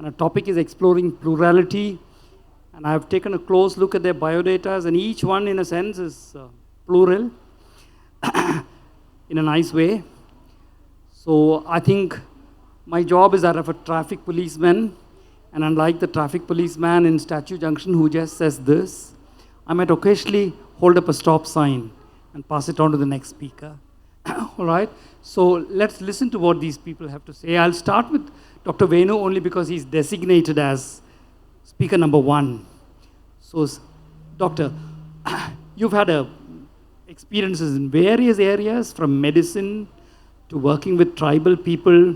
and our topic is Exploring Plurality. And I've taken a close look at their biodatas, and each one, in a sense, is plural in a nice way. So I think my job is that of a traffic policeman, and unlike the traffic policeman in Statue Junction who just says this, I might occasionally hold up a stop sign and pass it on to the next speaker. All right? So let's listen to what these people have to say. I'll start with Dr. Venu only because he's designated as speaker number 1. So, Doctor, you've had experiences in various areas, from medicine to working with tribal people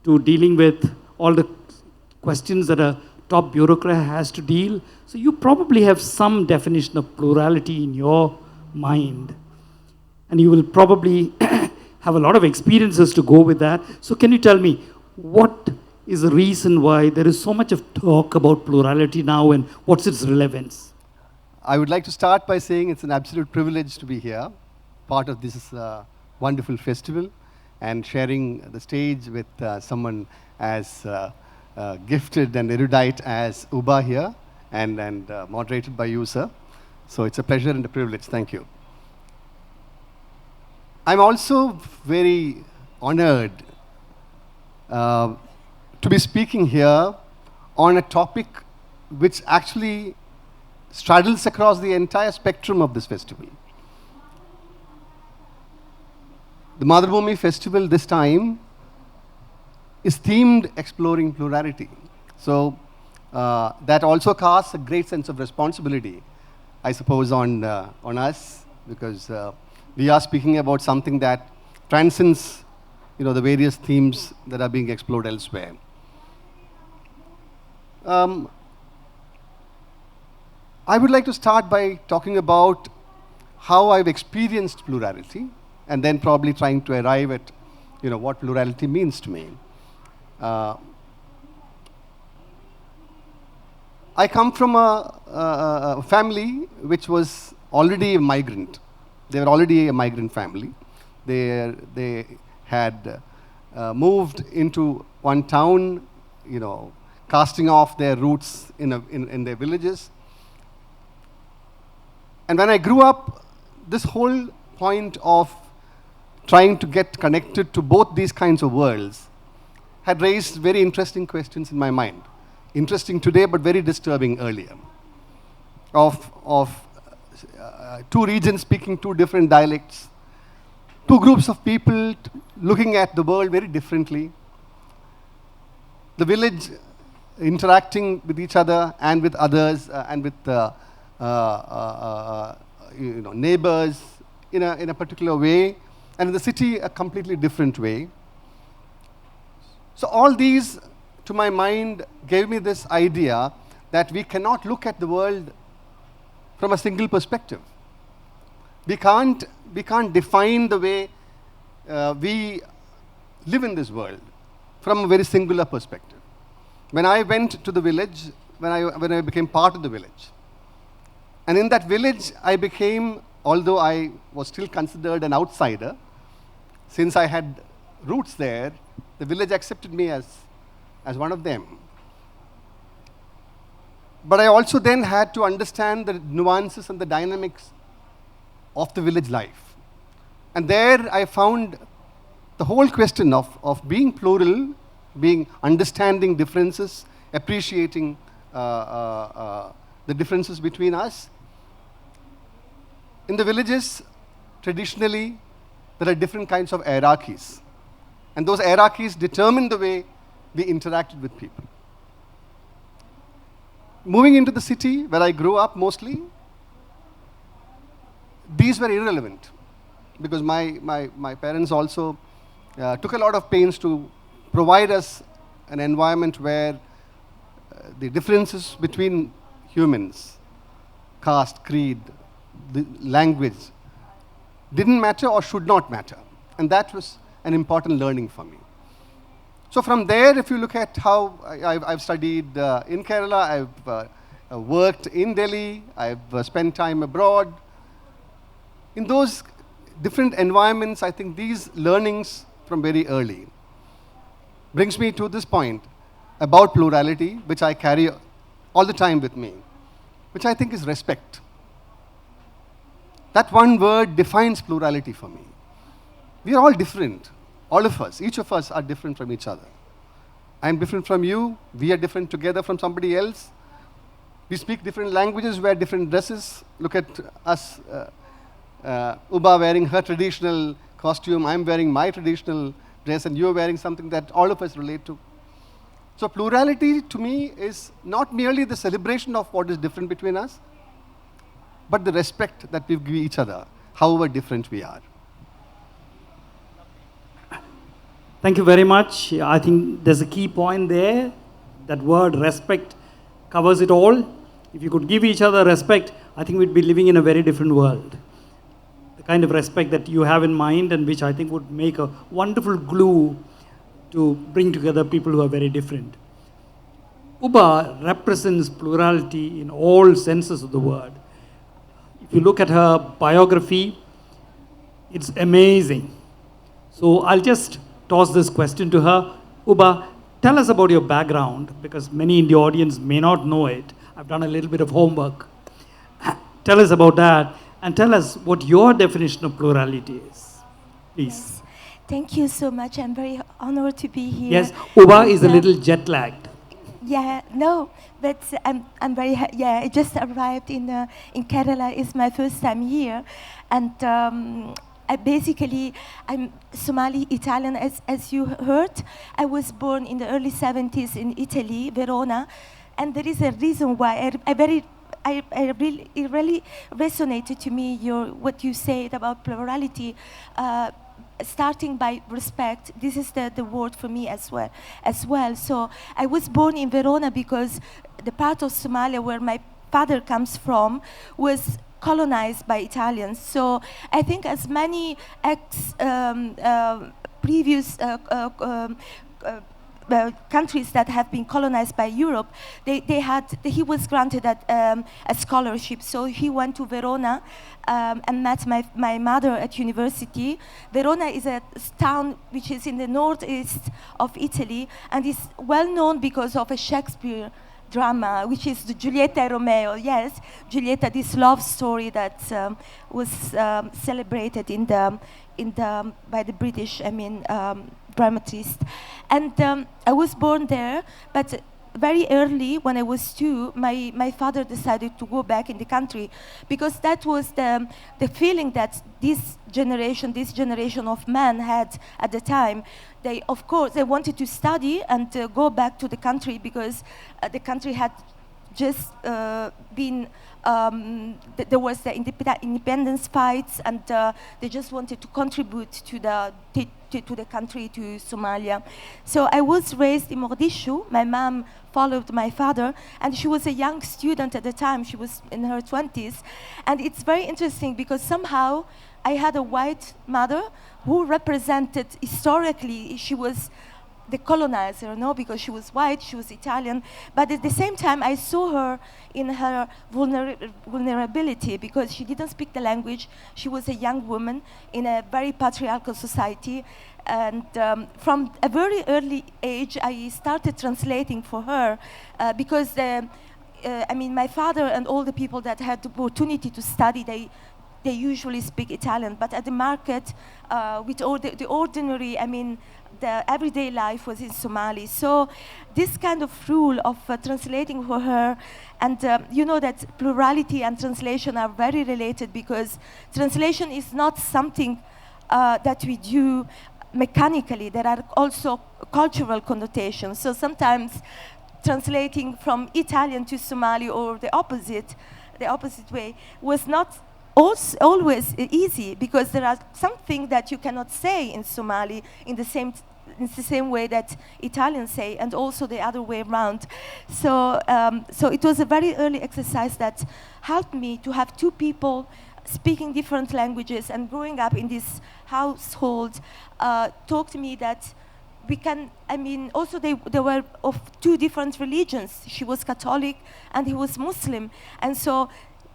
to dealing with all the questions that a top bureaucrat has to deal. So you probably have some definition of plurality in your mind. And you will probably have a lot of experiences to go with that. So can you tell me, what is the reason why there is so much of talk about plurality now, and what's its relevance? I would like to start by saying it's an absolute privilege to be here, part of this wonderful festival, and sharing the stage with someone as gifted and erudite as Ubah here, and moderated by you, sir. So it's a pleasure and a privilege. Thank you. I'm also very honored to be speaking here on a topic which actually straddles across the entire spectrum of this festival. The Mathrubhumi festival this time is themed Exploring Plurality. So that also casts a great sense of responsibility, I suppose, on us, because we are speaking about something that transcends, the various themes that are being explored elsewhere. I would like to start by talking about how I've experienced plurality, and then probably trying to arrive at, what plurality means to me. I come from a family which was already a migrant. They were already a migrant family. They had moved into one town, casting off their roots in their villages. And when I grew up, this whole point of trying to get connected to both these kinds of worlds had raised very interesting questions in my mind. Interesting today, but very disturbing earlier. Of two regions speaking two different dialects, two groups of people looking at the world very differently, the village interacting with each other and with others and with neighbors in a particular way, and in the city a completely different way. So all these, to my mind, gave me this idea that we cannot look at the world from a single perspective. We can't define the way we live in this world from a very singular perspective. When I went to the village, when I became part of the village, and in that village I became, although I was still considered an outsider, since I had roots there, the village accepted me as one of them. But I also then had to understand the nuances and the dynamics of the village life. And there I found the whole question of being plural, understanding differences, appreciating the differences between us. In the villages, traditionally, there are different kinds of hierarchies. And those hierarchies determine the way we interacted with people. Moving into the city, where I grew up mostly, these were irrelevant, because my parents also took a lot of pains to provide us an environment where the differences between humans, caste, creed, the language, didn't matter or should not matter. And that was an important learning for me. So from there, if you look at how I've studied in Kerala, I've worked in Delhi, I've spent time abroad. In those different environments, I think these learnings from very early brings me to this point, about plurality, which I carry all the time with me, which I think is respect. That one word defines plurality for me. We are all different, all of us. Each of us are different from each other. I am different from you. We are different together from somebody else. We speak different languages, wear different dresses. Look at us, Ubah wearing her traditional costume, I'm wearing my traditional dress, and you're wearing something that all of us relate to. So plurality to me is not merely the celebration of what is different between us, but the respect that we give each other, however different we are. Thank you very much. I think there's a key point there. That word respect covers it all. If you could give each other respect, I think we'd be living in a very different world. The kind of respect that you have in mind, and which I think would make a wonderful glue to bring together people who are very different. Ubah represents plurality in all senses of the word. If you look at her biography, it's amazing. So I'll just toss this question to her. Ubah, tell us about your background, because many in the audience may not know it. I've done a little bit of homework. Tell us about that, and tell us what your definition of plurality is, please. Yes. Thank you so much. I'm very honored to be here. Yes, Ubah is a little jet-lagged. Yeah, no, but I'm very yeah. I just arrived in Kerala. It's my first time here, and I'm Somali Italian, as you heard. I was born in the early 70s in Italy, Verona, and there is a reason why it really resonated to me what you said about plurality. Starting by respect, this is the word for me as well. So I was born in Verona because the part of Somalia where my father comes from was colonized by Italians. So I think as many previous countries that have been colonized by Europe, he was granted a scholarship. So he went to Verona and met my mother at university. Verona is a town which is in the northeast of Italy and is well known because of a Shakespeare drama, which is the Giulietta and Romeo. Yes, Giulietta, this love story that was celebrated by the British, dramatist. And I was born there, but very early, when I was 2, my father decided to go back in the country because that was the feeling that this generation of men had at the time. They wanted to study and go back to the country because the country had just been, there was the independence fights, and they just wanted to contribute to the country, to Somalia. So I was raised in Mogadishu. My mom followed my father, and she was a young student at the time. She was in her 20s. And it's very interesting because somehow I had a white mother who represented, historically, she was the colonizer, because she was white, she was Italian, but at the same time I saw her in her vulnerability because she didn't speak the language. She was a young woman in a very patriarchal society, and from a very early age I started translating for her because my father and all the people that had the opportunity to study, they usually speak Italian, but at the market, with all the ordinary, the everyday life was in Somali. So this kind of rule of translating for her, and you know that plurality and translation are very related because translation is not something that we do mechanically. There are also cultural connotations. So sometimes translating from Italian to Somali or the opposite way was not always easy because there are some things that you cannot say in Somali in the same way that Italians say, and also the other way around. So it was a very early exercise that helped me to have 2 people speaking different languages and growing up in this household taught me that we can, also they were of 2 different religions. She was Catholic and he was Muslim. And so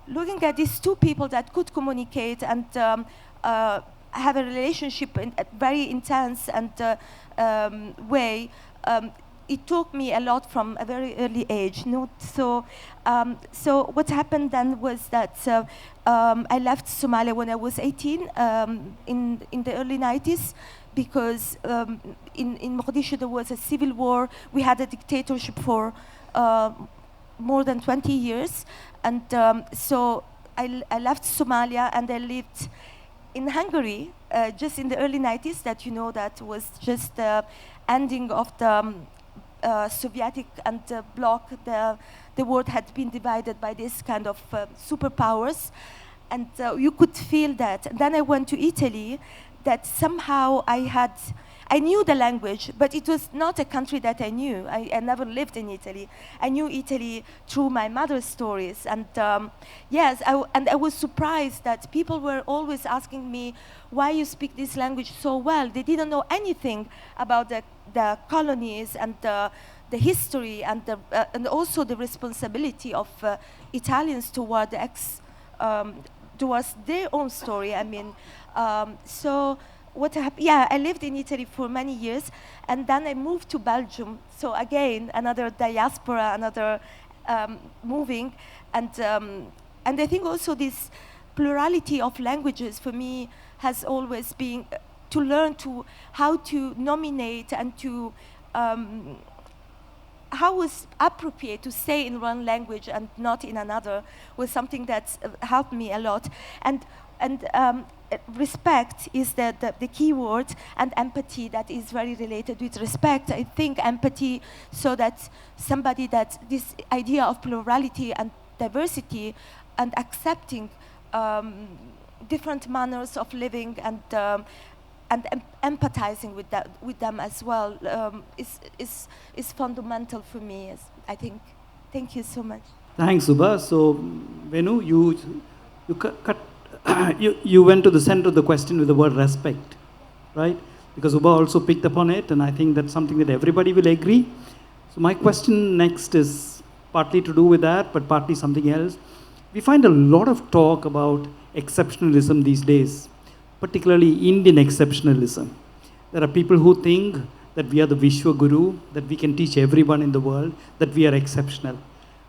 looking at these 2 people that could communicate and have a relationship in a very intense and way, it taught me a lot from a very early age. So what happened then was that I left Somalia when I was 18 in the early 90s, because in Mogadishu there was a civil war. We had a dictatorship for more than 20 years, and so I left Somalia and I lived in Hungary just in the early 90s. That that was just the ending of the Soviet and bloc. The world had been divided by this kind of superpowers, and you could feel that. And then I went to Italy. That somehow I knew the language, but it was not a country that I knew. I never lived in Italy. I knew Italy through my mother's stories. And yes, I was surprised that people were always asking me, why you speak this language so well? They didn't know anything about the colonies and the history and also the responsibility of Italians toward towards their own story. I mean, so what happened? Yeah, I lived in Italy for many years, and then I moved to Belgium. So again, another diaspora, another moving, and I think also this plurality of languages for me has always been to learn how to nominate and to how was appropriate to say in one language and not in another was something that helped me a lot. And respect is the key word, and empathy that is very related with respect. I think empathy, so that somebody that this idea of plurality and diversity and accepting different manners of living and empathizing with them as well is fundamental for me. I think. Thank you so much. Thanks, Ubah. So, Venu, you went to the center of the question with the word respect, right? Because Ubah also picked up on it, and I think that's something that everybody will agree. So my question next is partly to do with that, but partly something else. We find a lot of talk about exceptionalism these days, particularly Indian exceptionalism. There are people who think that we are the Vishwa Guru, that we can teach everyone in the world, that we are exceptional.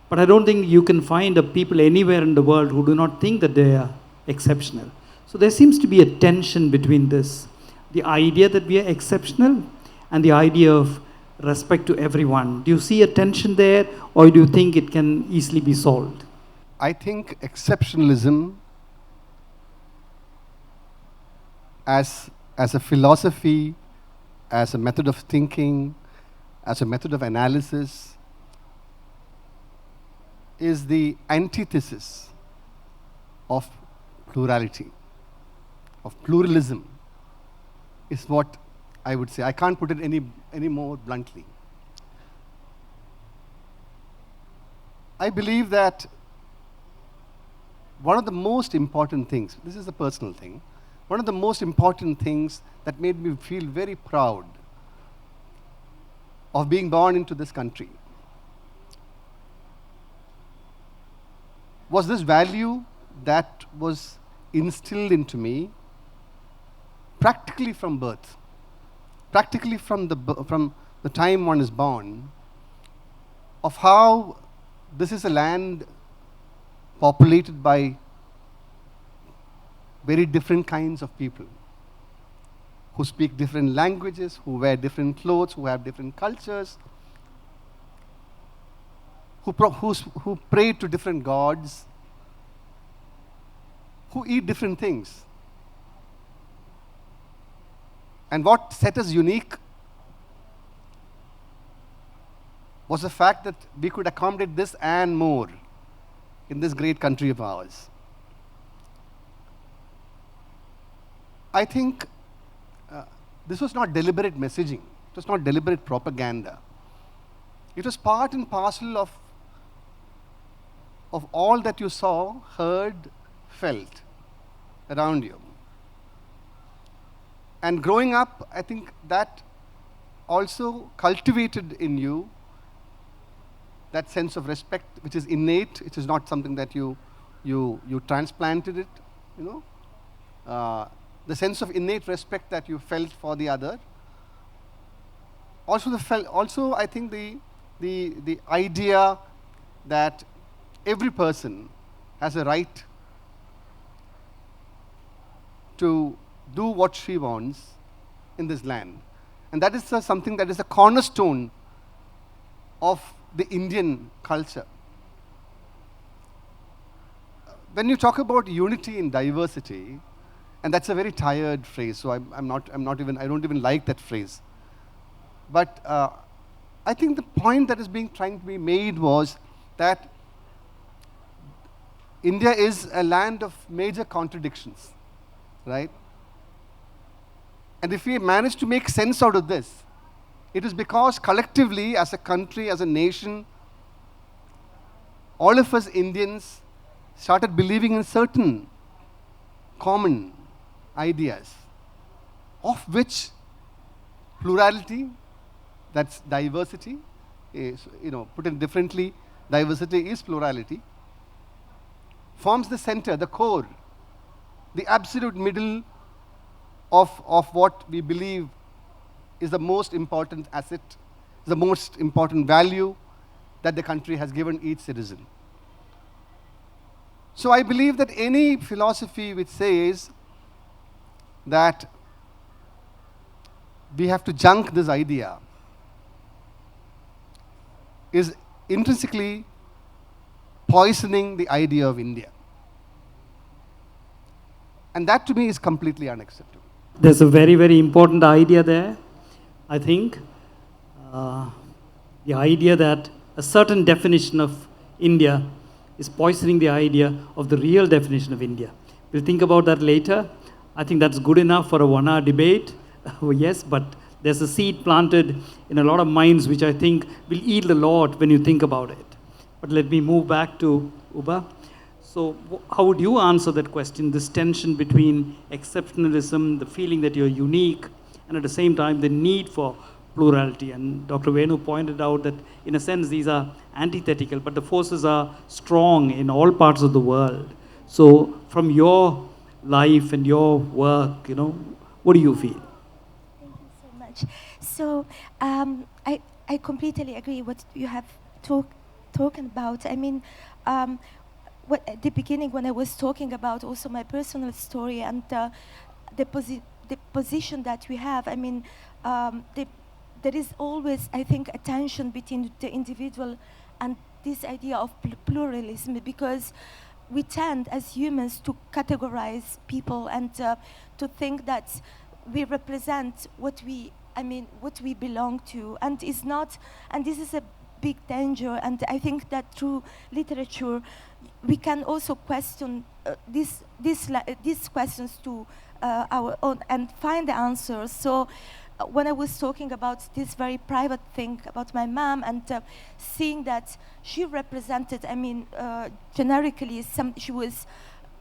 But I don't think you can find a people anywhere in the world who do not think that they are exceptional. So there seems to be a tension between this, the idea that we are exceptional and the idea of respect to everyone. Do you see a tension there, or do you think it can easily be solved? I think exceptionalism as a philosophy, as a method of thinking, as a method of analysis, is the antithesis of plurality, of pluralism, is what I would say. I can't put it any more bluntly. I believe that one of the most important things, this is a personal thing, one of the most important things that made me feel very proud of being born into this country was this value that was instilled into me practically from birth, practically from the time one is born, of how this is a land populated by very different kinds of people who speak different languages, who wear different clothes, who have different cultures, who pray to different gods, who eat different things. And what set us unique was the fact that we could accommodate this and more in this great country of ours. I think this was not deliberate messaging. It was not deliberate propaganda. It was part and parcel of all that you saw, heard, felt around you. And growing up, I think that also cultivated in you that sense of respect, which is innate. It is not something that you transplanted it, you know. The sense of innate respect that you felt for the other. also I think the idea that every person has a right to do what she wants in this land. And that is something that is a cornerstone of the Indian culture. When you talk about unity in diversity, and that's a very tired phrase, so I don't even like that phrase. But I think the point that is trying to be made was that India is a land of major contradictions, right? And if we manage to make sense out of this, it is because collectively, as a country, as a nation, all of us Indians started believing in certain common ideas, of which plurality, that's diversity, is, put it differently, diversity is plurality, forms the center, the core, the absolute middle of what we believe is the most important asset, the most important value that the country has given each citizen. So I believe that any philosophy which says that we have to junk this idea is intrinsically poisoning the idea of India. And that to me is completely unacceptable. There's a very, very important idea there, I think. The idea that a certain definition of India is poisoning the idea of the real definition of India. We'll think about that later. I think that's good enough for a 1-hour debate. Yes, but there's a seed planted in a lot of minds which I think will yield a lot when you think about it. But let me move back to Ubah. So how would you answer that question, this tension between exceptionalism, the feeling that you're unique, and at the same time the need for plurality? And Dr. Venu pointed out that in a sense these are antithetical, but the forces are strong in all parts of the world. So from your life and your work, what do you feel? Thank you so much. So I completely agree what you have talking about. I mean, at the beginning when I was talking about also my personal story and the position that we have, I mean, there is always, I think, a tension between the individual and this idea of pluralism, because we tend as humans to categorize people and to think that we represent what we belong to, and is not, and this is a big danger. And I think that through literature we can also question these questions to our own and find the answers. So when I was talking about this very private thing about my mom and seeing that she represented, I mean, generically, she was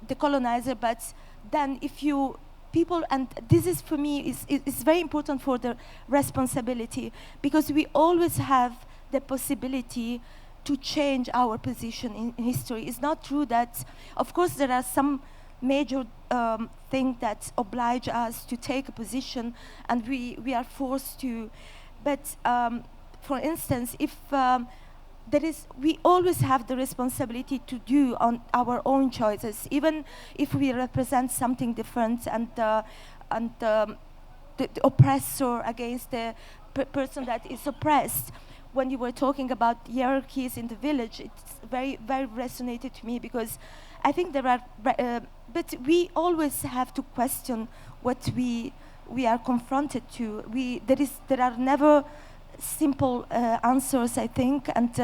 the colonizer, but then if you people, and this is for me is very important for the responsibility, because we always have the possibility to change our position in history. It's not true that, of course, there are some major things that oblige us to take a position, and we are forced to. But for instance, if we always have the responsibility to do on our own choices, even if we represent something different, and the oppressor against the person that is oppressed. When you were talking about hierarchies in the village, it's very, very resonated to me, because I think there are, but we always have to question what we are confronted to. There are never simple answers, I think, and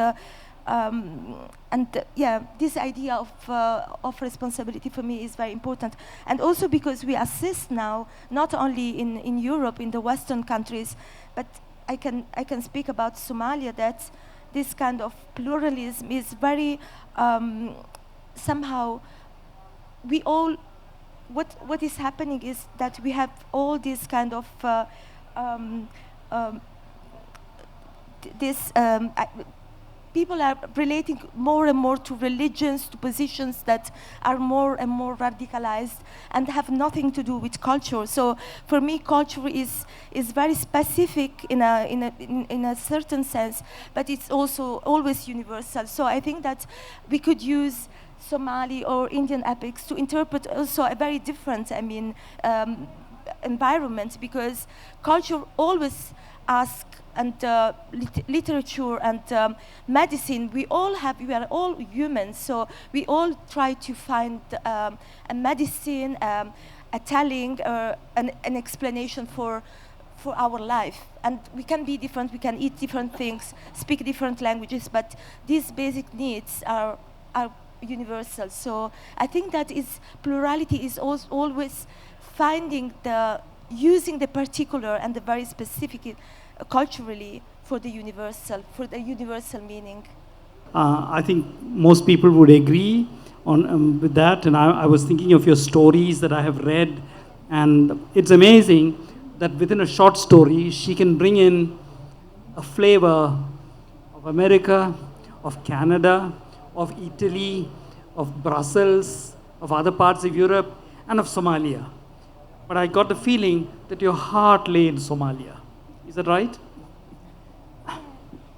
yeah, this idea of responsibility for me is very important, and also because we assist now not only in Europe, in the Western countries, but I can speak about Somalia, that this kind of pluralism is very somehow we all what is happening is that we have all this kind of people are relating more and more to religions, to positions that are more and more radicalized and have nothing to do with culture. So for me, culture is very specific in a certain sense, but it's also always universal. So I think that we could use Somali or Indian epics to interpret also a very different, environment, because culture always asks, and literature and medicine, we are all humans, so we all try to find a medicine, a telling, an explanation for our life. And we can be different, we can eat different things, speak different languages, but these basic needs are universal. So I think that plurality is always finding using the particular and the very specific culturally for the universal meaning. I think most people would agree with that, and I was thinking of your stories that I have read, and it's amazing that within a short story, she can bring in a flavor of America, of Canada, of Italy, of Brussels, of other parts of Europe, and of Somalia. But I got the feeling that your heart lay in Somalia. Is that right?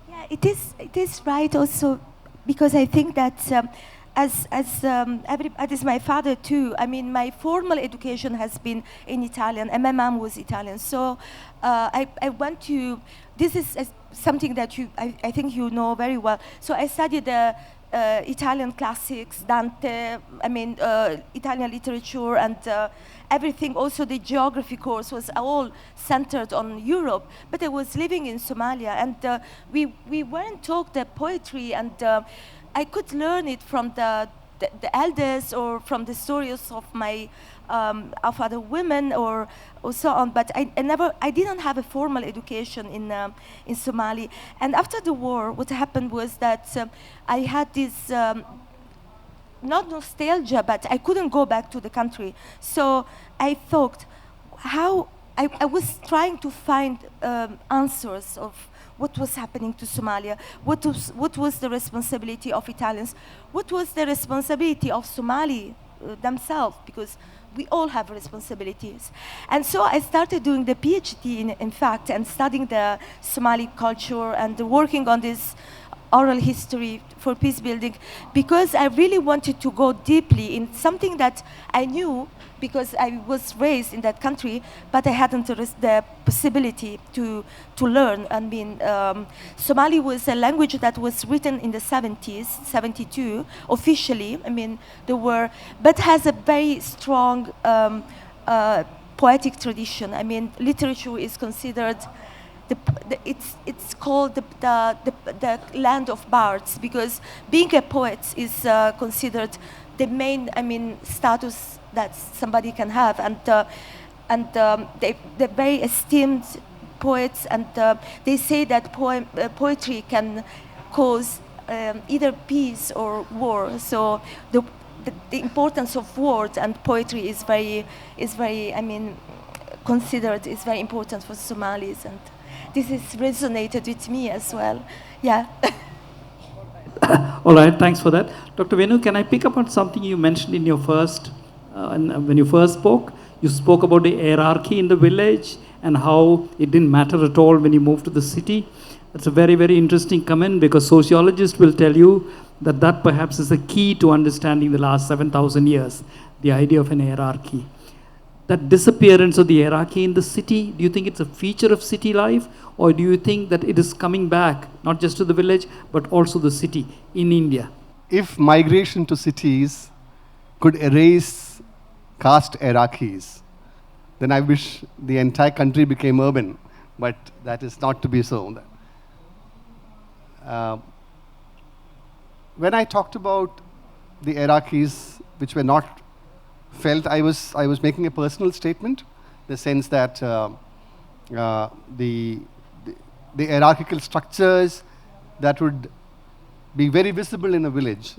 Yeah, it is right also, because I think that as my father too, I mean, my formal education has been in Italian, and my mom was Italian. So I went to, this is something that I think you know very well. So I studied Italian classics, Dante, Italian literature, and everything. Also the geography course was all centered on Europe, but I was living in Somalia, and we weren't taught the poetry, and I could learn it from the elders or from the stories of my of other women or so on. But I didn't have a formal education in Somali. And after the war, what happened was that I had this not nostalgia, but I couldn't go back to the country. So I thought, I was trying to find answers of what was happening to Somalia, what was the responsibility of Italians, what was the responsibility of Somali themselves, because we all have responsibilities. And so I started doing the PhD, in fact, and studying the Somali culture and working on this oral history for peace building, because I really wanted to go deeply in something that I knew because I was raised in that country, but I hadn't the possibility to learn. I mean, Somali was a language that was written in the 70s, 72, officially. I mean, but has a very strong poetic tradition. I mean, literature is considered, it's called the land of bards, because being a poet is considered the main, status that somebody can have, and they're very esteemed poets, and they say that poetry can cause either peace or war. So the importance of words and poetry is very considered, is very important for Somalis, and this has resonated with me as well. Yeah. All right, thanks for that. Dr. Venu, can I pick up on something you mentioned in your first, when you first spoke? You spoke about the hierarchy in the village and how it didn't matter at all when you moved to the city. That's a very, very interesting comment, because sociologists will tell you that perhaps is the key to understanding the last 7,000 years, the idea of an hierarchy. That disappearance of the hierarchy in the city, do you think it's a feature of city life, or do you think that it is coming back, not just to the village, but also the city in India? If migration to cities could erase caste hierarchies, then I wish the entire country became urban, but that is not to be so. When I talked about the hierarchies which were not felt, I was making a personal statement, the sense that the hierarchical structures that would be very visible in a village,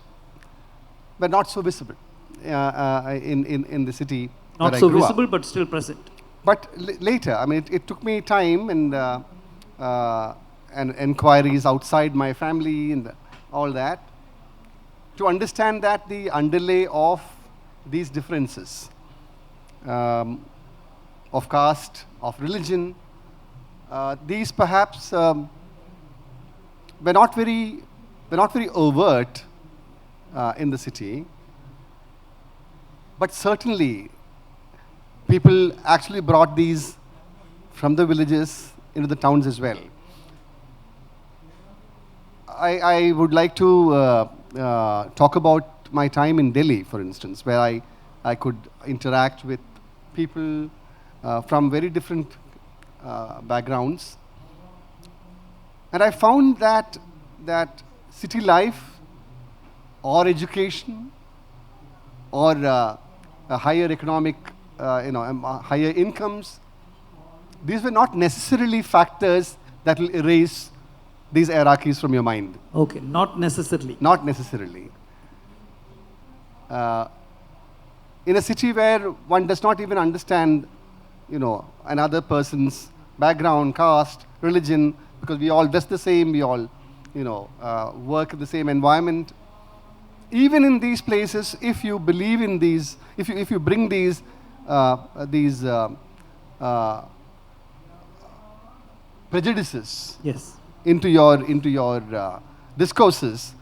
but not so visible in the city. Not so visible, but still present. But later, it took me time and inquiries outside my family, all that, to understand that the underlay of these differences of caste, of religion, these perhaps were not very overt in the city, but certainly people actually brought these from the villages into the towns as well. I would like to talk about my time in Delhi, for instance, where I could interact with people from very different backgrounds. And I found that city life or education or a higher economic, higher incomes, these were not necessarily factors that will erase these hierarchies from your mind. Okay, not necessarily. Not necessarily. In a city where one does not even understand, another person's background, caste, religion, because we all dress the same, we all, work in the same environment. Even in these places, if you believe in these, if you bring these prejudices, yes, into your discourses,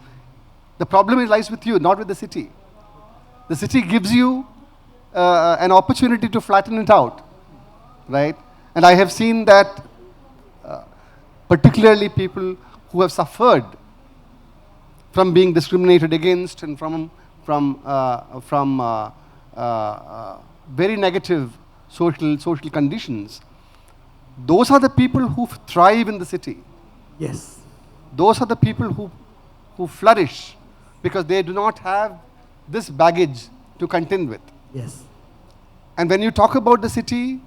the problem lies with you, not with the city. The city gives you an opportunity to flatten it out, right? And I have seen that particularly people who have suffered from being discriminated against and from very negative social conditions, those are the people who thrive in the city. yes, Those are the people who flourish because they do not have this baggage to contend with. yes, And when you talk about the city,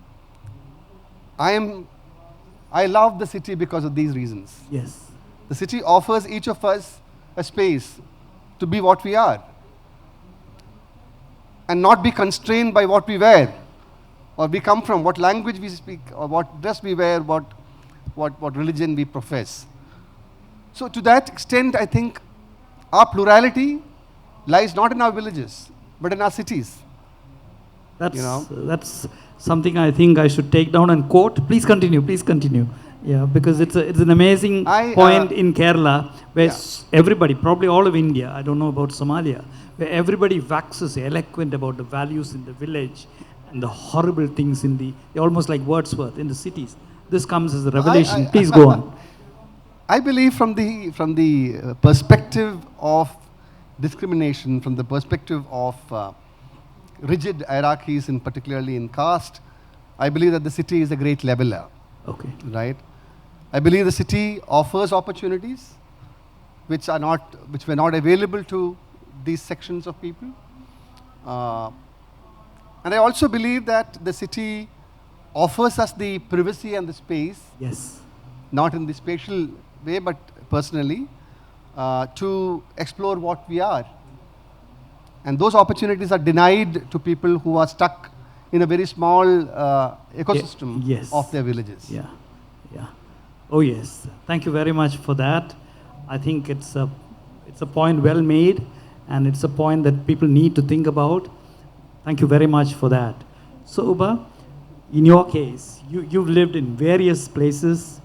I love the city because of these reasons. yes, The city offers each of us a space to be what we are and not be constrained by what we wear or we come from, what language we speak or what dress we wear, what religion we profess. So to that extent, I think our plurality lies not in our villages, but in our cities. That's something I think I should take down and quote. Please continue. Yeah, because it's an amazing point in Kerala where everybody, probably all of India, I don't know about Somalia, where everybody waxes eloquent about the values in the village and the horrible things they're almost like Wordsworth in the cities. This comes as a revelation. Please go on. I believe from the perspective of discrimination, from the perspective of rigid hierarchies, particularly in caste, I believe that the city is a great leveler. Okay. Right? I believe the city offers opportunities which were not available to these sections of people. And I also believe that the city offers us the privacy and the space, Yes. not in the spatial way, but personally, to explore what we are. And those opportunities are denied to people who are stuck in a very small ecosystem Yes. of their villages. Yeah. Oh yes. Thank you very much for that. I think it's a point well made, and it's a point that people need to think about. Thank you very much for that. So Ubah, in your case, you've lived in various places,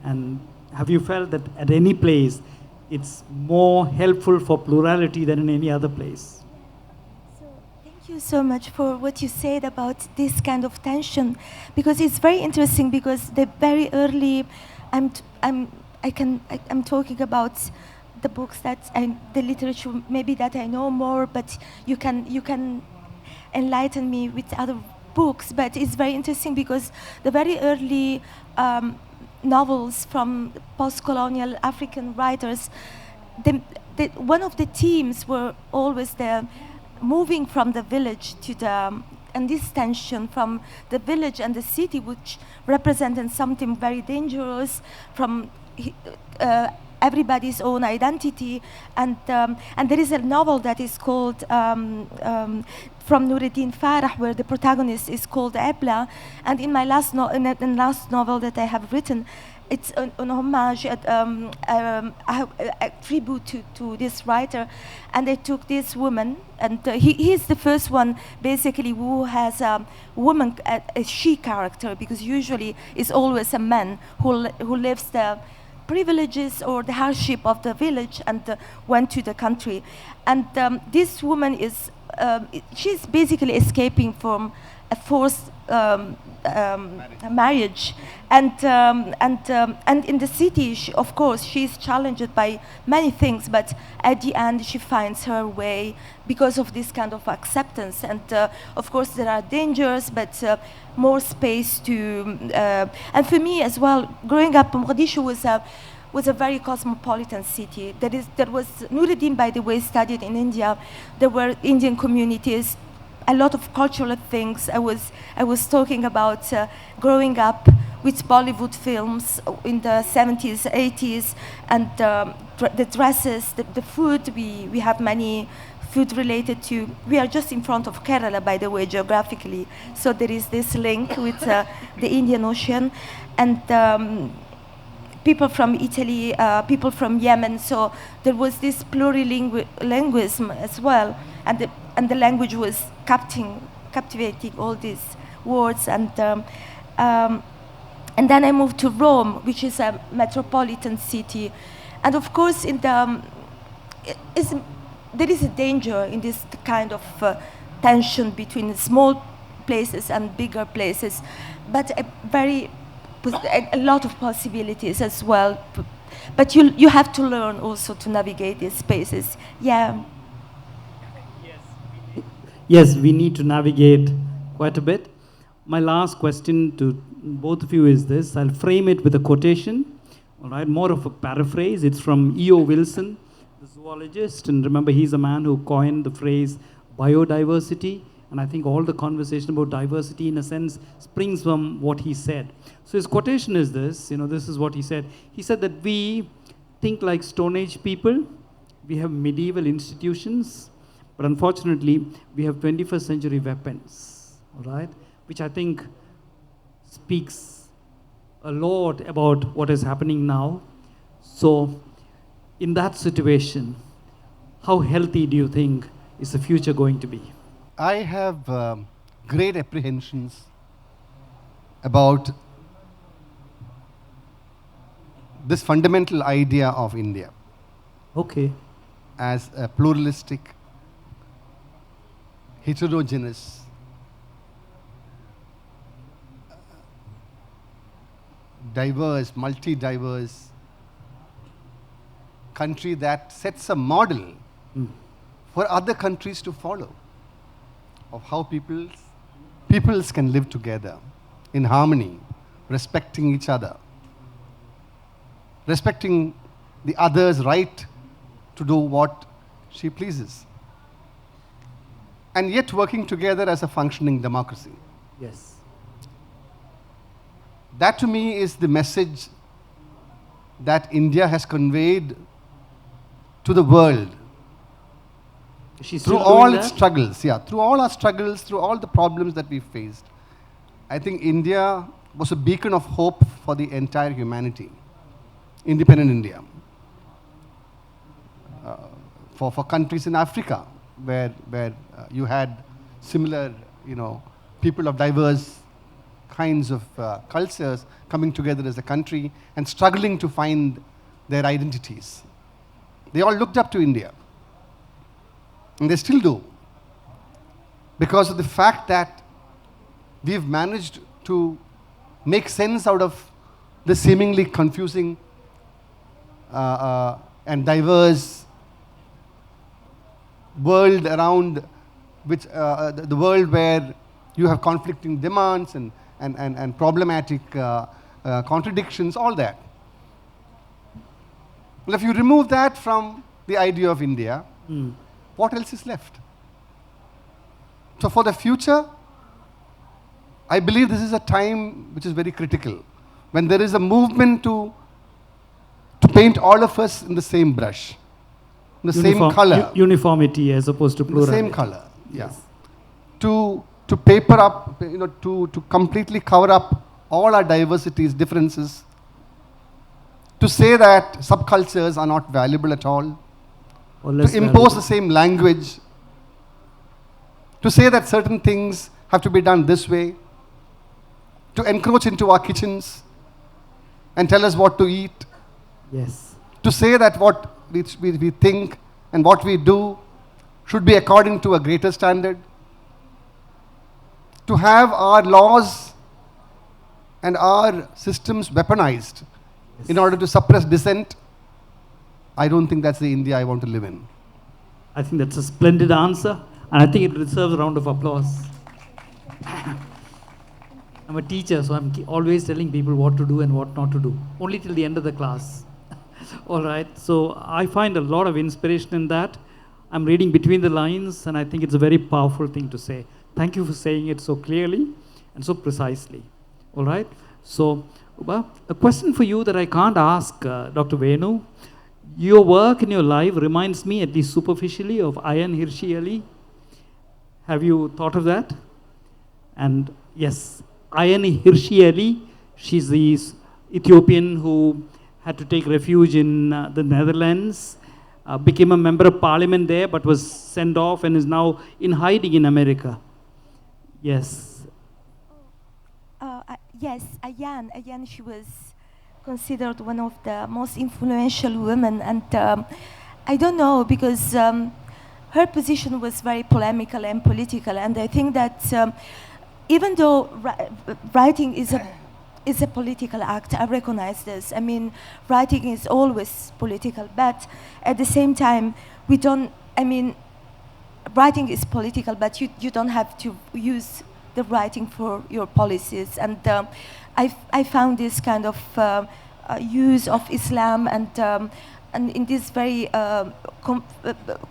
and have you felt that at any place it's more helpful for plurality than in any other place? Thank you so much for what you said about this kind of tension, because it's very interesting. Because the very early, I'm talking about the books the literature maybe that I know more, but you can enlighten me with other books. But it's very interesting because the very early novels from post-colonial African writers, one of the themes were always the moving from the village to and this tension from the village and the city, which represented something very dangerous from everybody's own identity. And there is a novel that is called from Nuruddin Farah, where the protagonist is called Ebla. And in my last novel that I have written, it's an homage, a tribute to this writer, and they took this woman, and he's the first one basically who has a woman, a she character, because usually it's always a man who lives the privileges or the hardship of the village and went to the country. And this woman is, she's basically escaping from a forced marriage. And in the city, of course, she's challenged by many things, but at the end, she finds her way because of this kind of acceptance. And of course, there are dangers, but more space to. And for me as well, growing up, Mogadishu was a very cosmopolitan city. There was Nuruddin, by the way, studied in India. There were Indian communities, a lot of cultural things. I was talking about growing up with Bollywood films in the 70s, 80s, and the dresses, the food. We have many food related to. We are just in front of Kerala, by the way, geographically. So there is this link with the Indian Ocean, and people from Italy, people from Yemen. So there was this plurilingualism as well, and the language was captivating all these words. And then I moved to Rome, which is a metropolitan city, and of course, there is a danger in this kind of tension between small places and bigger places, but a lot of possibilities as well. But you have to learn also to navigate these spaces. Yeah. Yes, we need to navigate quite a bit. My last question to both of you is this. I'll frame it with a quotation, all right, more of a paraphrase. It's from E.O. Wilson, the zoologist, and remember, he's a man who coined the phrase biodiversity, and I think all the conversation about diversity, in a sense, springs from what he said. So his quotation is this, this is what he said. He said that we think like Stone Age people, we have medieval institutions, but unfortunately, we have 21st century weapons, all right, which I think speaks a lot about what is happening now. So in that situation, how healthy do you think is the future going to be? I have great apprehensions about this fundamental idea of India. Okay. As a pluralistic, heterogeneous, diverse, multi-diverse country that sets a model for other countries to follow of how peoples can live together in harmony, respecting each other, respecting the other's right to do what she pleases, and yet working together as a functioning democracy. Yes. That to me is the message that India has conveyed to the world through all its struggles. Yeah, through all our struggles, through all the problems that we faced. I think India was a beacon of hope for the entire humanity. Independent India. For countries in Africa, where you had similar, people of diverse kinds of cultures coming together as a country and struggling to find their identities. They all looked up to India. And they still do. Because of the fact that we've managed to make sense out of the seemingly confusing and diverse world around which the world where you have conflicting demands and problematic contradictions, all that. Well, if you remove that from the idea of India, what else is left? So for the future, I believe this is a time which is very critical, when there is a movement to paint all of us in the same brush, in the same color. Uniformity as opposed to plurality. The same color, yes. To paper up, to completely cover up all our diversities, differences, to say that subcultures are not valuable at all, Or less to impose the same language, to say that certain things have to be done this way, to encroach into our kitchens and tell us what to eat, Yes. to say that what we think and what we do should be according to a greater standard, to have our laws and our systems weaponized in order to suppress dissent. I don't think that's the India I want to live in. I think that's a splendid answer, and I think it deserves a round of applause. I'm a teacher, so I'm always telling people what to do and what not to do, only till the end of the class. All right, so I find a lot of inspiration in that. I'm reading between the lines, and I think it's a very powerful thing to say. Thank you for saying it so clearly and so precisely. All right, so Ubah, a question for you that I can't ask Dr. Venu. Your work in your life reminds me, at least superficially, of Ayaan Hirsi Ali. Have you thought of that? And yes, Ayaan Hirsi Ali, she's the Ethiopian who had to take refuge in the Netherlands, became a member of parliament there, but was sent off and is now in hiding in America. Yes. Yes, Ayaan, she was considered one of the most influential women, and I don't know, because her position was very polemical and political, and I think that even though writing is a political act, I recognize this. I mean, writing is always political, but at the same time, writing is political, but you don't have to use the writing for your policies. And I found this kind of use of Islam and in this very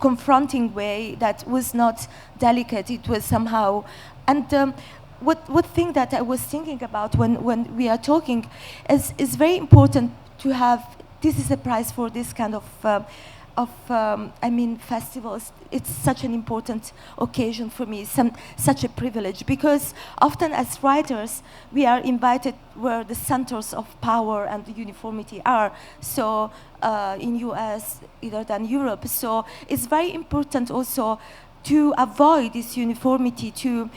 confronting way that was not delicate, it was somehow. And what thing that I was thinking about when we are talking is very important to have. This is a prize for this kind of festivals. It's such an important occasion for me, such a privilege, because often as writers we are invited where the centers of power and uniformity are. So in US either than Europe. So it's very important also to avoid this uniformity, to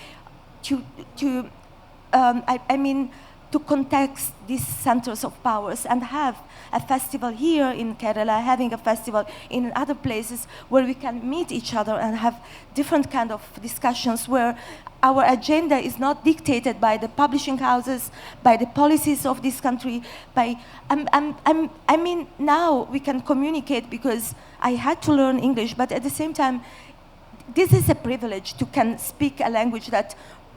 context these centers of powers and have a festival here in Kerala, having a festival in other places where we can meet each other and have different kind of discussions where our agenda is not dictated by the publishing houses, by the policies of this country, now we can communicate because I had to learn English, but at the same time, this is a privilege to can speak a language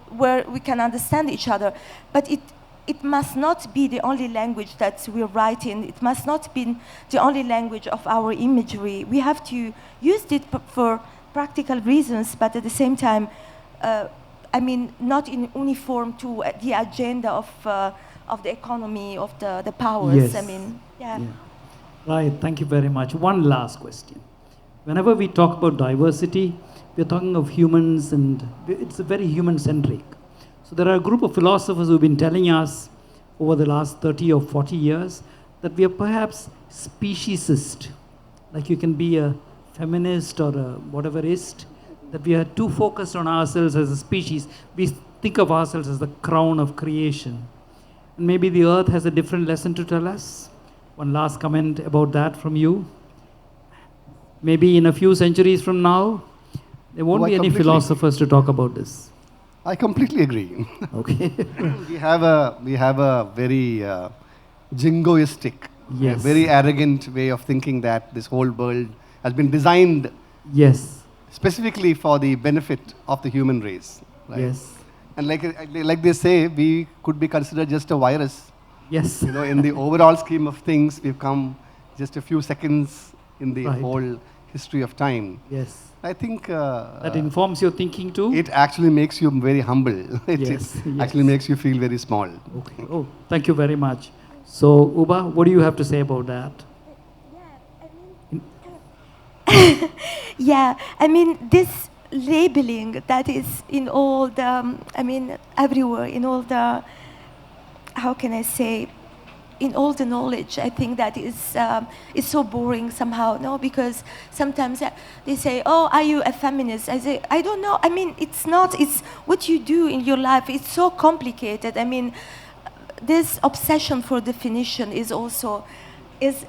where we can understand each other, but it must not be the only language that we write in. It must not be the only language of our imagery. We have to use it for practical reasons, but at the same time, not in uniform to the agenda of the economy, of the powers. Yes. Yeah. Right, thank you very much. One last question. Whenever we talk about diversity, we're talking of humans, and it's a very human-centric. So there are a group of philosophers who've been telling us over the last 30 or 40 years that we are perhaps speciesist. Like you can be a feminist or a whateverist, that we are too focused on ourselves as a species. We think of ourselves as the crown of creation. And maybe the earth has a different lesson to tell us. One last comment about that from you. Maybe in a few centuries from now, there won't be any philosophers to talk about this. I completely agree. Okay. we have a very jingoistic, yes, very arrogant way of thinking that this whole world has been designed, yes, specifically for the benefit of the human race. Right? Yes. And like they say, we could be considered just a virus. Yes. In the overall scheme of things, we've come just a few seconds in the whole history of time. Yes. I think that informs your thinking too. It actually makes you very humble. Yes. Actually makes you feel very small. Okay. Oh, thank you very much. So, Ubah, what do you have to say about that? This labeling that is in all the, everywhere, in all the, how can I say, in all the knowledge, I think that is so boring somehow, no? Because sometimes they say, "Oh, are you a feminist?" I say, "I don't know. I mean, it's not. It's what you do in your life. It's so complicated. I mean, this obsession for definition is also is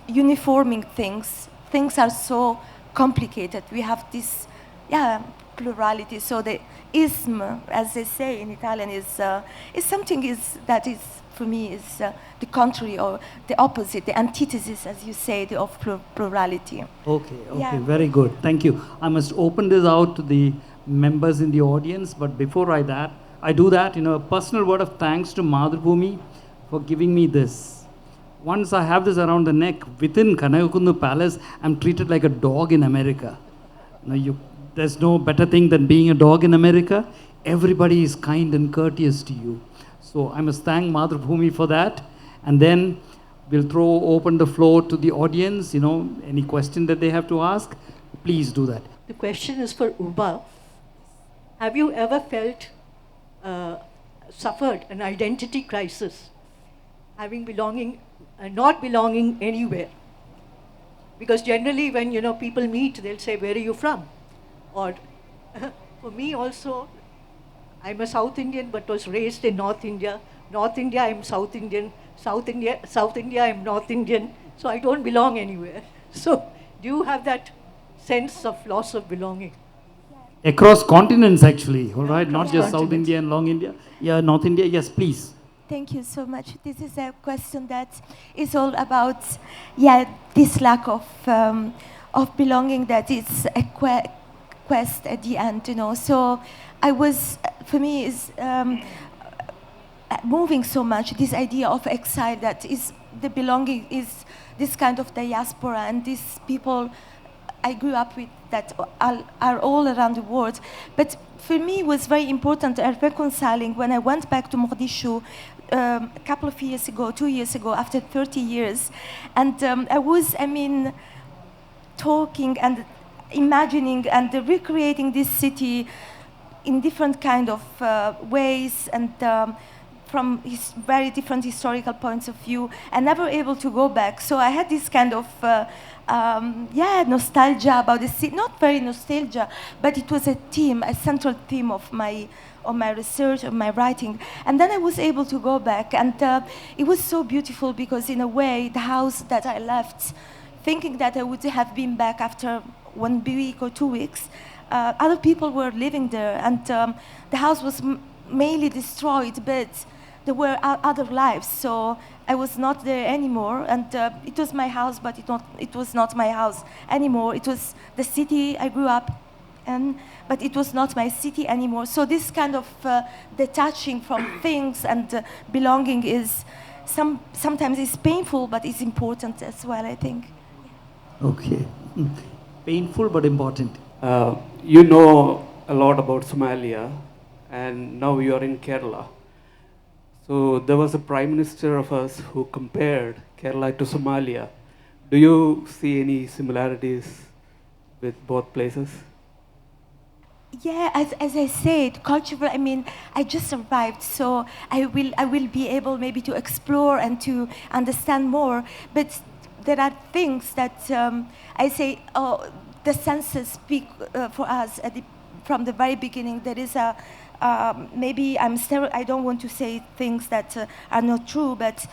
uniforming things. Things are so complicated. We have this, plurality. So the ism, as they say in Italian, is something that is for me is the contrary or the opposite, the antithesis, as you say, of plurality. Okay, very good. Thank you. I must open this out to the members in the audience, but before I do that, a personal word of thanks to Mathrubhumi for giving me this. Once I have this around the neck, within Kanakakunnu Palace, I'm treated like a dog in America. There's no better thing than being a dog in America. Everybody is kind and courteous to you. So I must thank Mathrubhumi for that. And then we'll open the floor to the audience. Any question that they have to ask, please do that. The question is for Ubah. Have you ever felt, suffered an identity crisis, not belonging anywhere? Because generally when, people meet, they'll say, "Where are you from?" Or for me also, I'm a South Indian but was raised in North India. North India, I'm South Indian. South India, I'm North Indian. So I don't belong anywhere. So do you have that sense of loss of belonging? Across continents, actually, all right? Not just South India and Long India. Yeah, North India, yes, please. Thank you so much. This is a question that is all about, this lack of belonging, that is a quest at the end, So for me, is moving so much, this idea of exile, that is the belonging, is this kind of diaspora, and these people I grew up with that are all around the world. But for me, it was very important reconciling when I went back to Mogadishu a couple of years ago, 2 years ago, after 30 years. And I was, talking and imagining and recreating this city in different kind of ways, and from very different historical points of view, and never able to go back. So I had this kind of nostalgia about the city. Not very nostalgia, but it was a central theme of my research, of my writing. And then I was able to go back, and it was so beautiful, because in a way, the house that I left, thinking that I would have been back after 1 week or 2 weeks, other people were living there, and the house was mainly destroyed, but there were other lives. So I was not there anymore, and it was my house, but it was not my house anymore. It was the city I grew up in, but it was not my city anymore. So this kind of detaching from things and belonging is sometimes it's painful, but it's important as well, I think. Okay. Painful but important. You know a lot about Somalia, and now you are in Kerala. So there was a prime minister of us who compared Kerala to Somalia. Do you see any similarities with both places? Yeah, as I said, cultural. I just arrived, so I will be able maybe to explore and to understand more. But there are things that I say. The senses speak for us from the very beginning. There is maybe I don't want to say things that are not true, but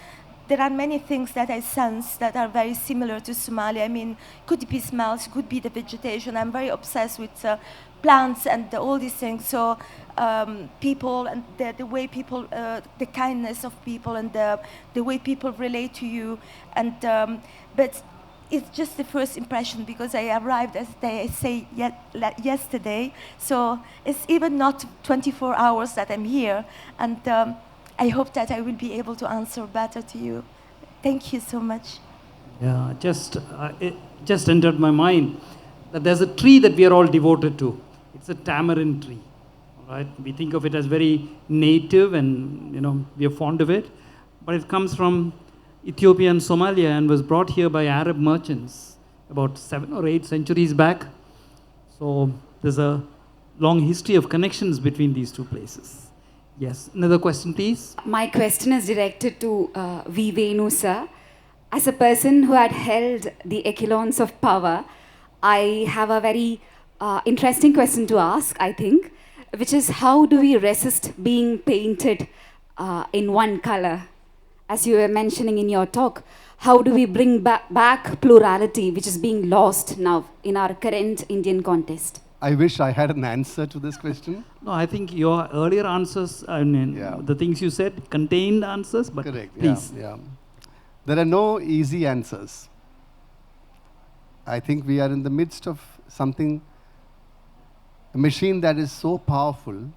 there are many things that I sense that are very similar to Somalia. Could be smells, could be the vegetation. I'm very obsessed with plants and all these things. So people and the way people, the kindness of people, and the way people relate to you, and but. It's just the first impression, because I arrived, as they say, yesterday. So it's even not 24 hours that I'm here. And I hope that I will be able to answer better to you. Thank you so much. Yeah, it just entered my mind that there's a tree that we are all devoted to. It's a tamarind tree. All right? We think of it as very native, and we are fond of it. But it comes from Ethiopia and Somalia, and was brought here by Arab merchants about 7 or 8 centuries back. So there's a long history of connections between these two places. Yes, another question, please. My question is directed to Venu, sir. As a person who had held the echelons of power, I have a very interesting question to ask, I think, which is how do we resist being painted in one color? As you were mentioning in your talk, how do we bring back plurality, which is being lost now in our current Indian context? I wish I had an answer to this question. No, I think your earlier answers, I mean, Yeah. the things you said contained answers, but Correct. please. Yeah. There are no easy answers. I think we are in the midst of something, a machine that is so powerful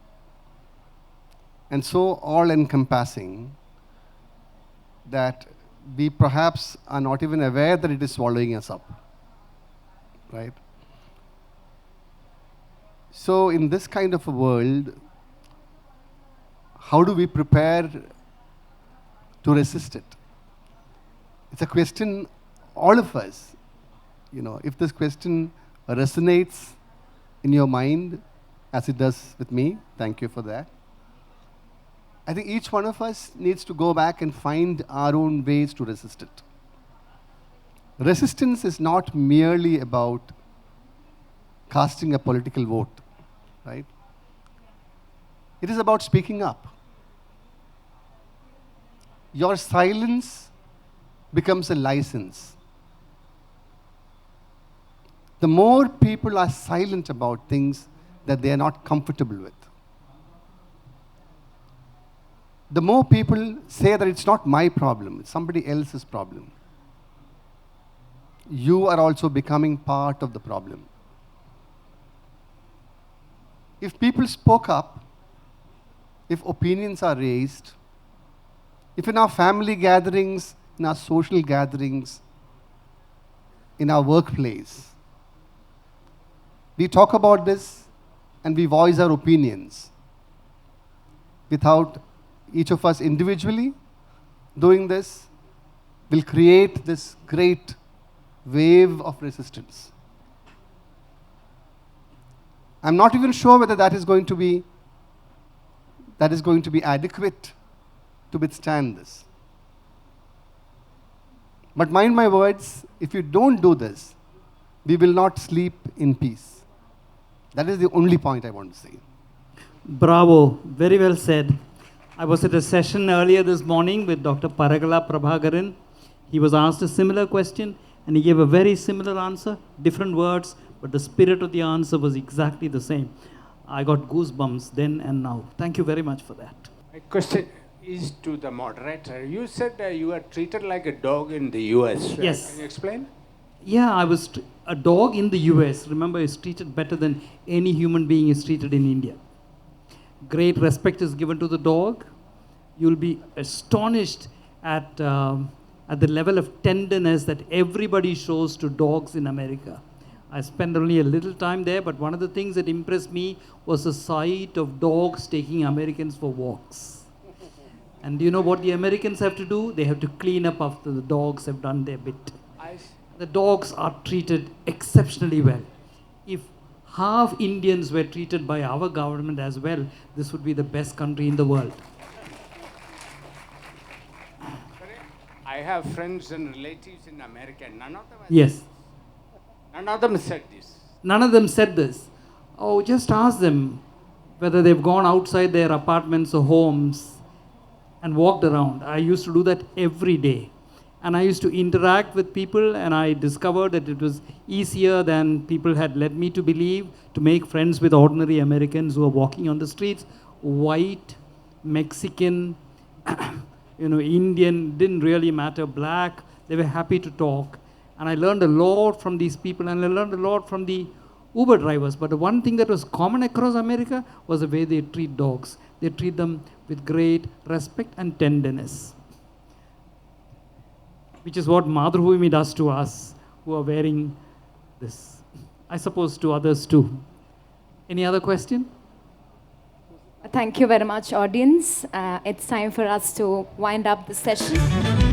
and so all-encompassing that we perhaps are not even aware that it is swallowing us up, right? So in this kind of a world, how do we prepare to resist it? It's a question, all of us, if this question resonates in your mind, as it does with me, thank you for that. I think each one of us needs to go back and find our own ways to resist it. Resistance is not merely about casting a political vote, right? It is about speaking up. Your silence becomes a license. The more people are silent about things that they are not comfortable with, the more people say that it's not my problem, it's somebody else's problem. You are also becoming part of the problem. If people spoke up, if opinions are raised, if in our family gatherings, in our social gatherings, in our workplace, we talk about this and we voice our opinions without each of us individually doing this, will create this great wave of resistance. I'm not even sure whether that is going to be adequate to withstand this. But mind my words, if you don't do this, we will not sleep in peace. That is the only point I want to say. Bravo, very well said. I was at a session earlier this morning with Dr. Paragala Prabhakaran. He was asked a similar question and he gave a very similar answer, different words, but the spirit of the answer was exactly the same. I got goosebumps then and now. Thank you very much for that. My question is to the moderator. You said you were treated like a dog in the US. Yes. Can you explain? Yeah, I was a dog in the US. Remember, is treated better than any human being is treated in India. Great respect is given to the dog. You'll be astonished at the level of tenderness that everybody shows to dogs in America. I spent only a little time there, but one of the things that impressed me was the sight of dogs taking Americans for walks. And do you know what the Americans have to do? They have to clean up after the dogs have done their bit. The dogs are treated exceptionally well. If half Indians were treated by our government as well, this would be the best country in the world. I have friends and relatives in America. None of them. Yes. None of them said this. None of them said this. Oh, just ask them whether they've gone outside their apartments or homes and walked around. I used to do that every day. And I used to interact with people, and I discovered that it was easier than people had led me to believe to make friends with ordinary Americans who are walking on the streets. White, Mexican, Indian, didn't really matter, black, they were happy to talk. And I learned a lot from these people, and I learned a lot from the Uber drivers. But the one thing that was common across America was the way they treat dogs. They treat them with great respect and tenderness, which is what Mathrubhumi does to us who are wearing this. I suppose to others too. Any other question? Thank you very much, audience. It's time for us to wind up the session.